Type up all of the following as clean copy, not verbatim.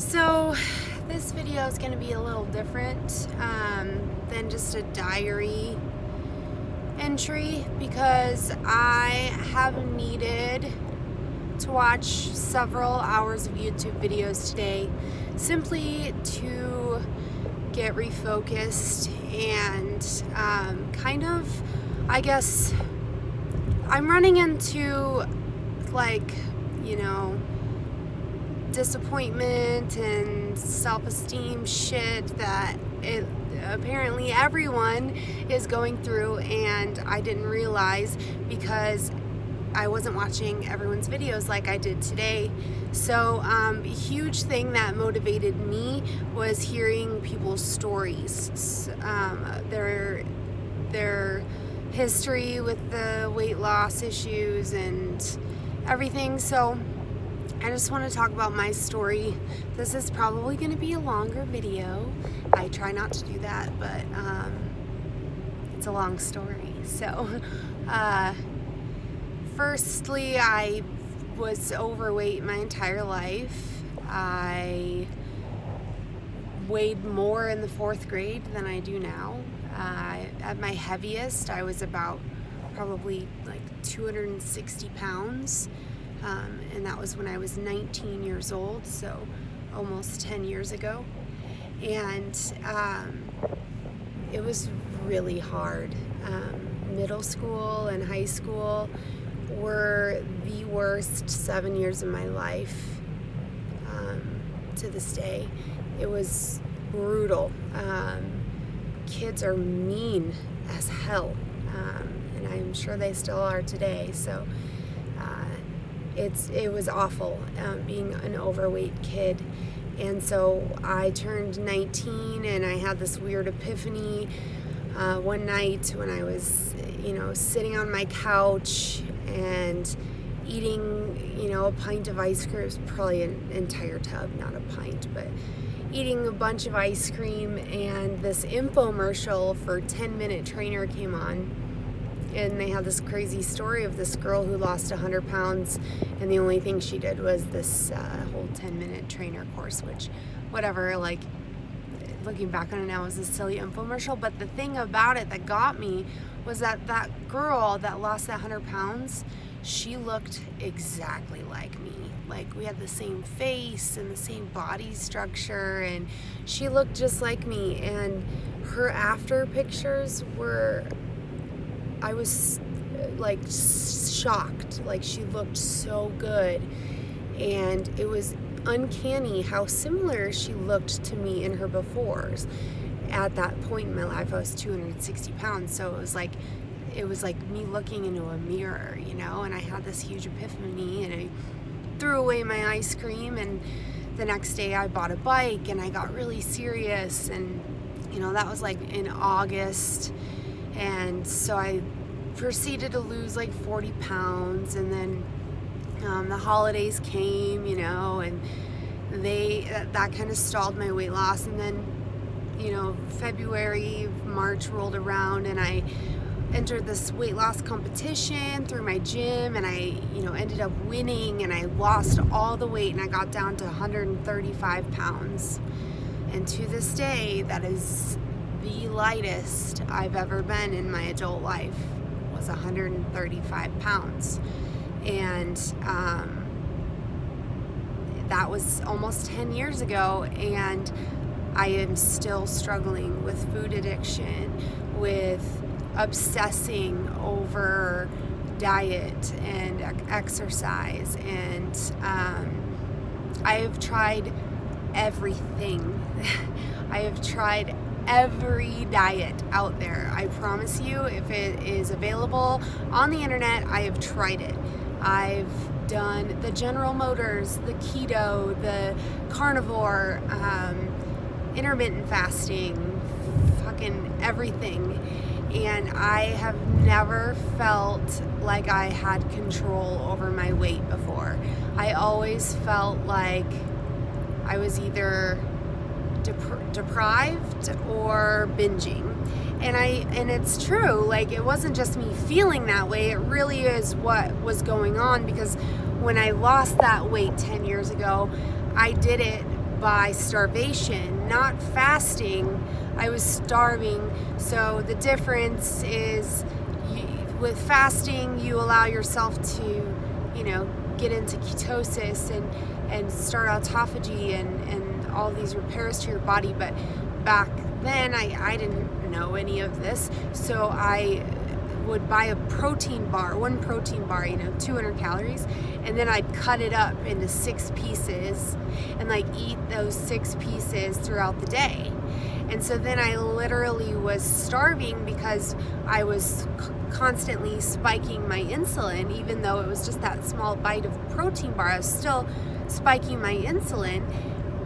So this video is going to be a little different than just a diary entry because I have needed to watch several hours of YouTube videos today simply to get refocused and I guess I'm running into disappointment and self-esteem shit that apparently everyone is going through, and I didn't realize because I wasn't watching everyone's videos like I did today. So a huge thing that motivated me was hearing people's stories, their history with the weight loss issues and everything. So I just want to talk about my story. This is probably going to be a longer video. I try not to do that, but it's a long story. So firstly, I was overweight my entire life. I weighed more in the 4th grade than I do now. At my heaviest, I was about probably 260 pounds. And that was when I was 19 years old, so almost 10 years ago. And it was really hard. Middle school and high school were the worst 7 years of my life to this day. It was brutal. Kids are mean as hell, and I'm sure they still are today. So it was awful being an overweight kid. And so I turned 19 and I had this weird epiphany one night when I was sitting on my couch and eating a pint of ice cream. It was probably an entire tub, not a pint, but eating a bunch of ice cream, and this infomercial for 10-Minute Trainer came on. And they had this crazy story of this girl who lost 100 pounds, and the only thing she did was this whole 10-Minute Trainer course, which, whatever, looking back on it now, was a silly infomercial. But the thing about it that got me was that girl that lost that 100 pounds, she looked exactly like me. We had the same face and the same body structure, and she looked just like me. And her after pictures were... I was shocked. She looked so good, and it was uncanny how similar she looked to me in her befores. At that point in my life, I was 260 pounds, so it was like me looking into a mirror, and I had this huge epiphany, and I threw away my ice cream, and the next day I bought a bike, and I got really serious, and that was in August. And so I proceeded to lose 40 pounds, and then the holidays came, and that kind of stalled my weight loss. And then February, March rolled around, and I entered this weight loss competition through my gym, and I ended up winning, and I lost all the weight, and I got down to 135 pounds. And to this day, that is the lightest I've ever been in my adult life, was 135 pounds. And that was almost 10 years ago, and I am still struggling with food addiction, with obsessing over diet and exercise, and I have tried everything. I have tried every diet out there. I promise you, if it is available on the internet, I have tried it. I've done the General Motors, the keto, the carnivore, intermittent fasting, fucking everything. And I have never felt like I had control over my weight before. I always felt like I was either deprived or binging. And it's true, it wasn't just me feeling that way, it really is what was going on, because when I lost that weight 10 years ago, I did it by starvation, not fasting. I was starving. So the difference is with fasting, you allow yourself to, get into ketosis and start autophagy and all these repairs to your body. But back then, I didn't know any of this. So I would buy a protein bar, one protein bar, 200 calories, and then I'd cut it up into 6 pieces and eat those 6 pieces throughout the day. And so then I literally was starving because I was constantly spiking my insulin. Even though it was just that small bite of protein bar, I was still spiking my insulin.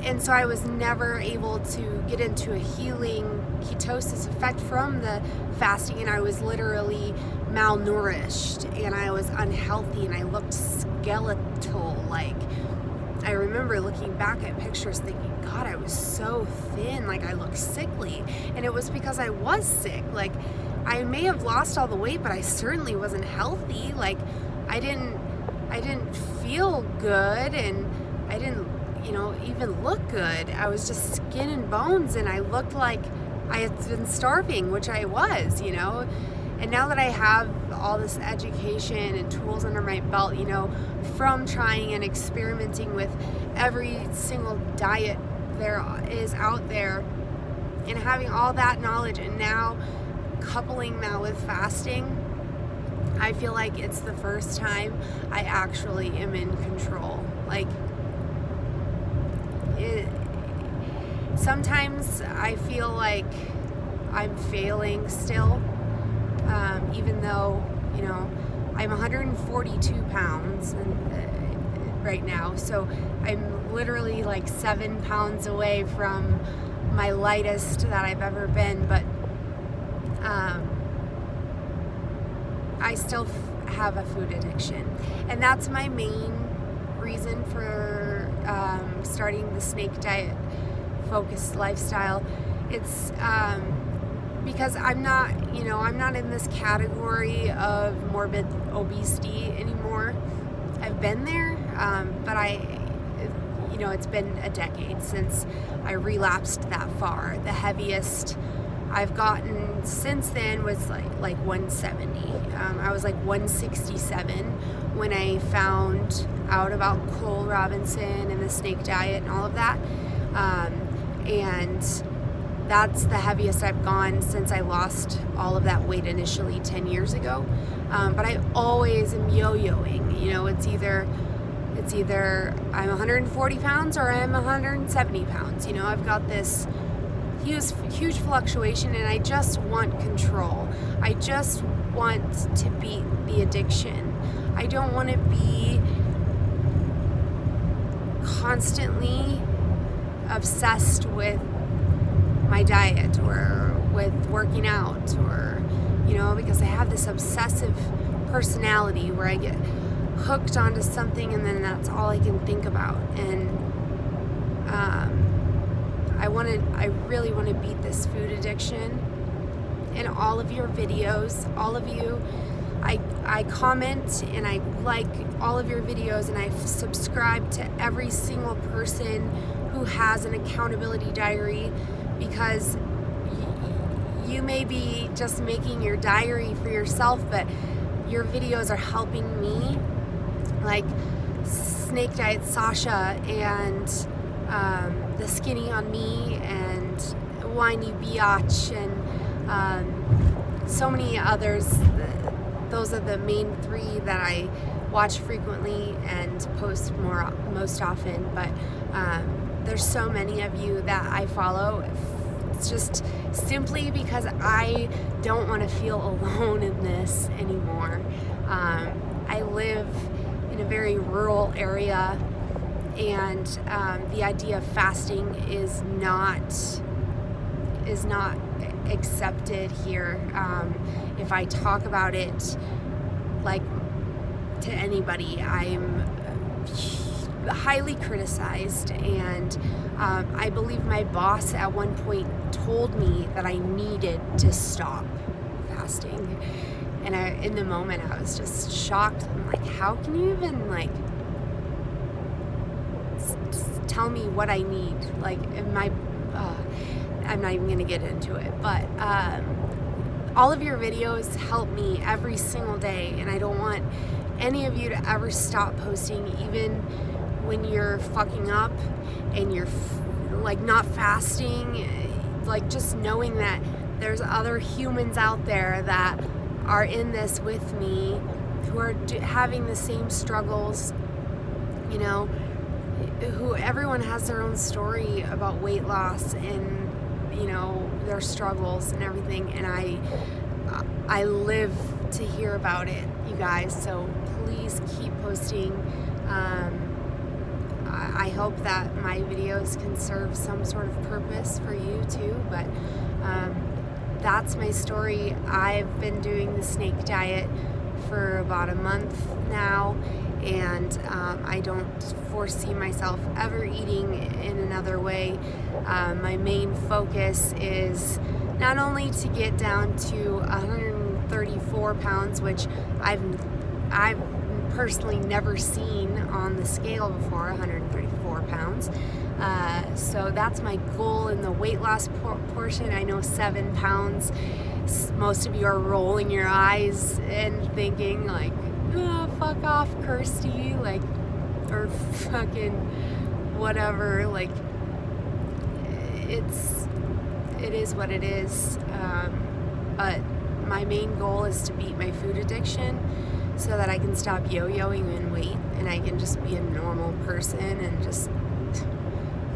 And so I was never able to get into a healing ketosis effect from the fasting, and I was literally malnourished and I was unhealthy and I looked skeletal. I remember looking back at pictures thinking, God, I was so thin, I looked sickly. And it was because I was sick. I may have lost all the weight, but I certainly wasn't healthy. I didn't feel good, and I didn't even look good. I was just skin and bones, and I looked like I had been starving, which I was, And now that I have all this education and tools under my belt, from trying and experimenting with every single diet there is out there, and having all that knowledge, and now coupling that with fasting, I feel like it's the first time I actually am in control. Sometimes I feel like I'm failing still, even though, I'm 142 pounds right now. So I'm literally 7 pounds away from my lightest that I've ever been. But I still have a food addiction. And that's my main reason for starting the snake diet focused lifestyle. It's because I'm not in this category of morbid obesity anymore. I've been there, but it's been a decade since I relapsed that far. The heaviest I've gotten since then was like 170. I was 167 when I found out about Cole Robinson and the snake diet and all of that. And that's the heaviest I've gone since I lost all of that weight initially 10 years ago. But I always am yo-yoing. It's either I'm 140 pounds or I'm 170 pounds. I've got this huge fluctuation, and I just want control. I just want to beat the addiction. I don't want to be constantly obsessed with my diet or with working out, or because I have this obsessive personality where I get hooked onto something and then that's all I can think about. And I really want to beat this food addiction. In all of your videos, all of you, I comment and I like all of your videos, and I subscribe to every single person who has an accountability diary, because you may be just making your diary for yourself, but your videos are helping me, like Snake Diet Sasha and the Skinny on Me and Whiny Biatch and so many others. Those are the main 3 that I watch frequently and post most often, but there's so many of you that I follow. It's just simply because I don't want to feel alone in this anymore. I live in a very rural area, and the idea of fasting is not accepted here. If I talk about it to anybody, I'm highly criticized, and I believe my boss at one point told me that I needed to stop fasting, and in the moment I was just shocked. I'm like, how can you even just tell me what I need. Like, I'm not even gonna get into it, but all of your videos help me every single day, and I don't want any of you to ever stop posting, even when you're fucking up and you're like not fasting. Like, just knowing that there's other humans out there that are in this with me, who are having the same struggles, you know, who everyone has their own story about weight loss and, you know, their struggles and everything, and I live to hear about it, you guys. So please keep posting. I hope that my videos can serve some sort of purpose for you too, but that's my story. I've been doing the snake diet for about a month now, and I don't foresee myself ever eating in another way. My main focus is not only to get down to 134 pounds, which I've personally never seen on the scale before, 134 pounds. So that's my goal in the weight loss portion. I know 7 pounds. Most of you are rolling your eyes and thinking like, oh, fuck off, Kirsty, like, or fucking whatever. Like, it is what it is. But my main goal is to beat my food addiction, so that I can stop yo-yoing in weight and I can just be a normal person and just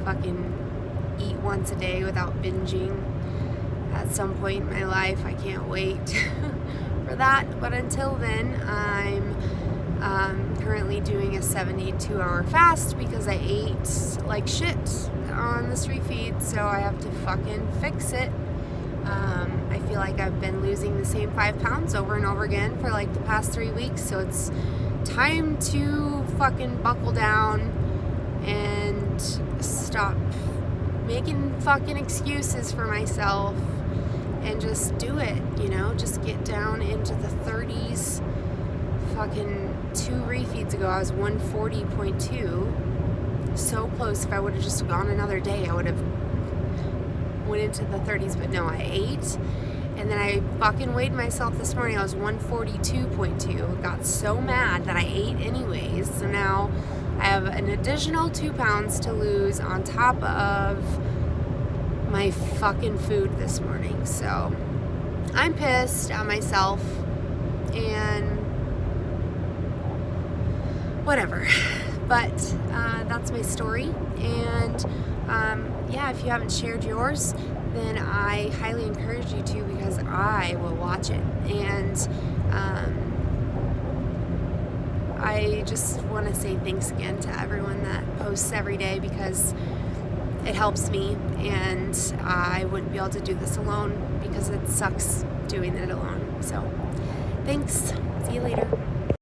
fucking eat once a day without binging at some point in my life. I can't wait for that. But until then, I'm currently doing a 72-hour fast because I ate like shit on the street feed, so I have to fucking fix it. I feel like I've been losing the same 5 pounds over and over again for like the past 3 weeks, so it's time to fucking buckle down and stop making fucking excuses for myself and just do it, you know, just get down into the 30s. Fucking 2 refeeds ago, I was 140.2. So close. If I would have just gone another day, I would have went into the 30s, but no, I ate. And then I fucking weighed myself this morning. I was 142.2. Got so mad that I ate anyways. So now I have an additional 2 pounds to lose on top of my fucking food this morning. So I'm pissed at myself and whatever. But that's my story. And yeah, if you haven't shared yours, then I highly encourage you to, because I will watch it. And I just want to say thanks again to everyone that posts every day, because it helps me, and I wouldn't be able to do this alone, because it sucks doing it alone. So thanks. See you later.